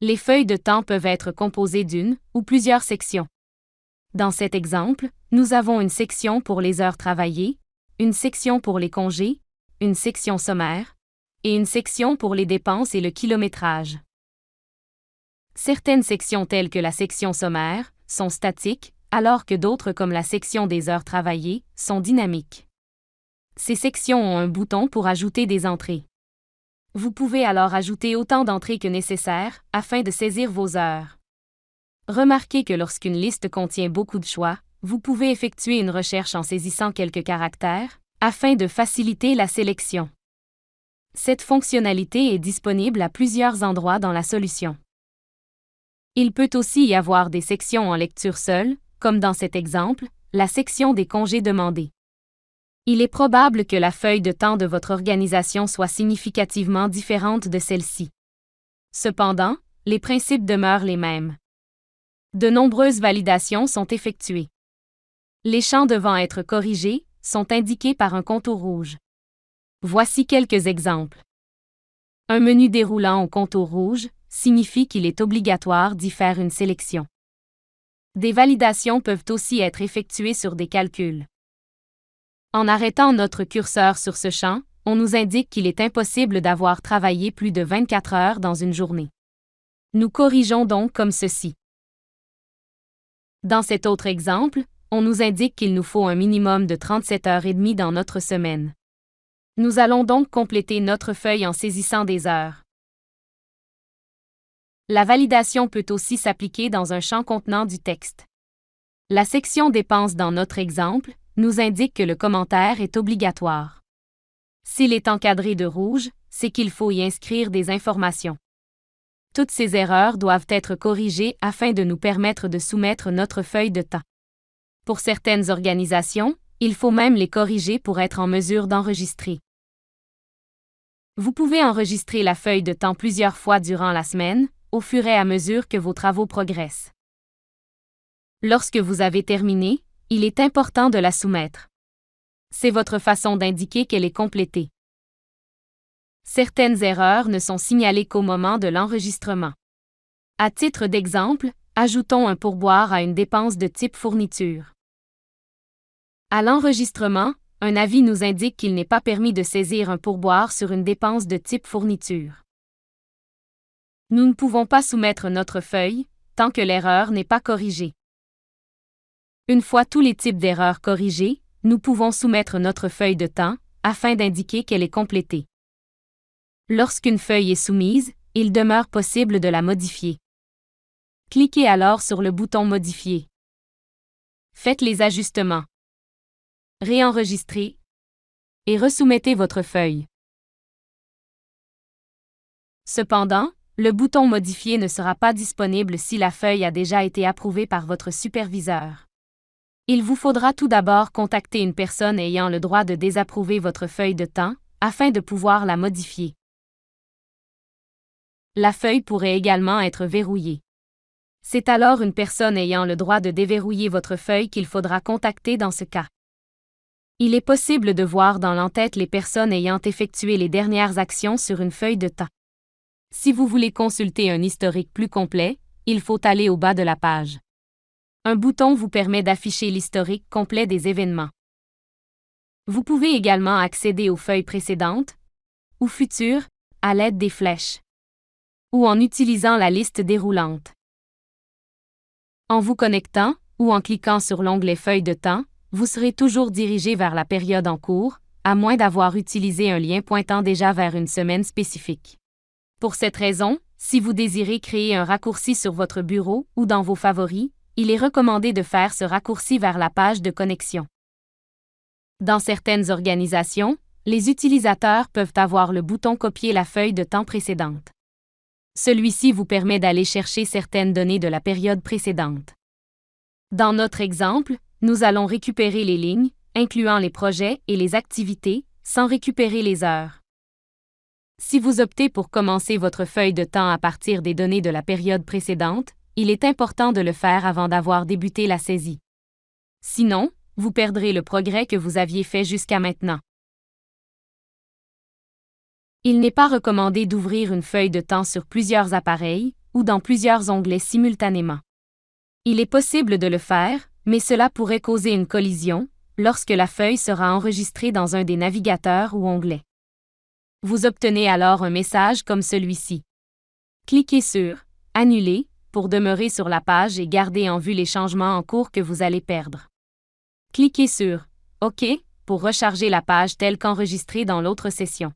Les feuilles de temps peuvent être composées d'une ou plusieurs sections. Dans cet exemple, nous avons une section pour les heures travaillées, une section pour les congés, une section sommaire, et une section pour les dépenses et le kilométrage. Certaines sections telles que la section sommaire sont statiques, alors que d'autres comme la section des heures travaillées sont dynamiques. Ces sections ont un bouton pour ajouter des entrées. Vous pouvez alors ajouter autant d'entrées que nécessaire afin de saisir vos heures. Remarquez que lorsqu'une liste contient beaucoup de choix, vous pouvez effectuer une recherche en saisissant quelques caractères afin de faciliter la sélection. Cette fonctionnalité est disponible à plusieurs endroits dans la solution. Il peut aussi y avoir des sections en lecture seule, comme dans cet exemple, la section des congés demandés. Il est probable que la feuille de temps de votre organisation soit significativement différente de celle-ci. Cependant, les principes demeurent les mêmes. De nombreuses validations sont effectuées. Les champs devant être corrigés sont indiqués par un contour rouge. Voici quelques exemples. Un menu déroulant au contour rouge signifie qu'il est obligatoire d'y faire une sélection. Des validations peuvent aussi être effectuées sur des calculs. En arrêtant notre curseur sur ce champ, on nous indique qu'il est impossible d'avoir travaillé plus de 24 heures dans une journée. Nous corrigeons donc comme ceci. Dans cet autre exemple, on nous indique qu'il nous faut un minimum de 37 heures et demie dans notre semaine. Nous allons donc compléter notre feuille en saisissant des heures. La validation peut aussi s'appliquer dans un champ contenant du texte. La section dépenses dans notre exemple nous indique que le commentaire est obligatoire. S'il est encadré de rouge, c'est qu'il faut y inscrire des informations. Toutes ces erreurs doivent être corrigées afin de nous permettre de soumettre notre feuille de temps. Pour certaines organisations, il faut même les corriger pour être en mesure d'enregistrer. Vous pouvez enregistrer la feuille de temps plusieurs fois durant la semaine, au fur et à mesure que vos travaux progressent. Lorsque vous avez terminé, il est important de la soumettre. C'est votre façon d'indiquer qu'elle est complétée. Certaines erreurs ne sont signalées qu'au moment de l'enregistrement. À titre d'exemple, ajoutons un pourboire à une dépense de type fourniture. À l'enregistrement, un avis nous indique qu'il n'est pas permis de saisir un pourboire sur une dépense de type fourniture. Nous ne pouvons pas soumettre notre feuille tant que l'erreur n'est pas corrigée. Une fois tous les types d'erreurs corrigés, nous pouvons soumettre notre feuille de temps afin d'indiquer qu'elle est complétée. Lorsqu'une feuille est soumise, il demeure possible de la modifier. Cliquez alors sur le bouton Modifier. Faites les ajustements. Réenregistrez et resoumettez votre feuille. Cependant, le bouton Modifier ne sera pas disponible si la feuille a déjà été approuvée par votre superviseur. Il vous faudra tout d'abord contacter une personne ayant le droit de désapprouver votre feuille de temps afin de pouvoir la modifier. La feuille pourrait également être verrouillée. C'est alors une personne ayant le droit de déverrouiller votre feuille qu'il faudra contacter dans ce cas. Il est possible de voir dans l'entête les personnes ayant effectué les dernières actions sur une feuille de temps. Si vous voulez consulter un historique plus complet, il faut aller au bas de la page. Un bouton vous permet d'afficher l'historique complet des événements. Vous pouvez également accéder aux feuilles précédentes ou futures à l'aide des flèches ou en utilisant la liste déroulante. En vous connectant ou en cliquant sur l'onglet Feuilles de temps, vous serez toujours dirigé vers la période en cours, à moins d'avoir utilisé un lien pointant déjà vers une semaine spécifique. Pour cette raison, si vous désirez créer un raccourci sur votre bureau ou dans vos favoris, il est recommandé de faire ce raccourci vers la page de connexion. Dans certaines organisations, les utilisateurs peuvent avoir le bouton Copier la feuille de temps précédente. Celui-ci vous permet d'aller chercher certaines données de la période précédente. Dans notre exemple, nous allons récupérer les lignes, incluant les projets et les activités, sans récupérer les heures. Si vous optez pour commencer votre feuille de temps à partir des données de la période précédente, il est important de le faire avant d'avoir débuté la saisie. Sinon, vous perdrez le progrès que vous aviez fait jusqu'à maintenant. Il n'est pas recommandé d'ouvrir une feuille de temps sur plusieurs appareils, ou dans plusieurs onglets simultanément. Il est possible de le faire, mais cela pourrait causer une collision, lorsque la feuille sera enregistrée dans un des navigateurs ou onglets. Vous obtenez alors un message comme celui-ci. Cliquez sur « Annuler » pour demeurer sur la page et garder en vue les changements en cours que vous allez perdre. Cliquez sur « OK » pour recharger la page telle qu'enregistrée dans l'autre session.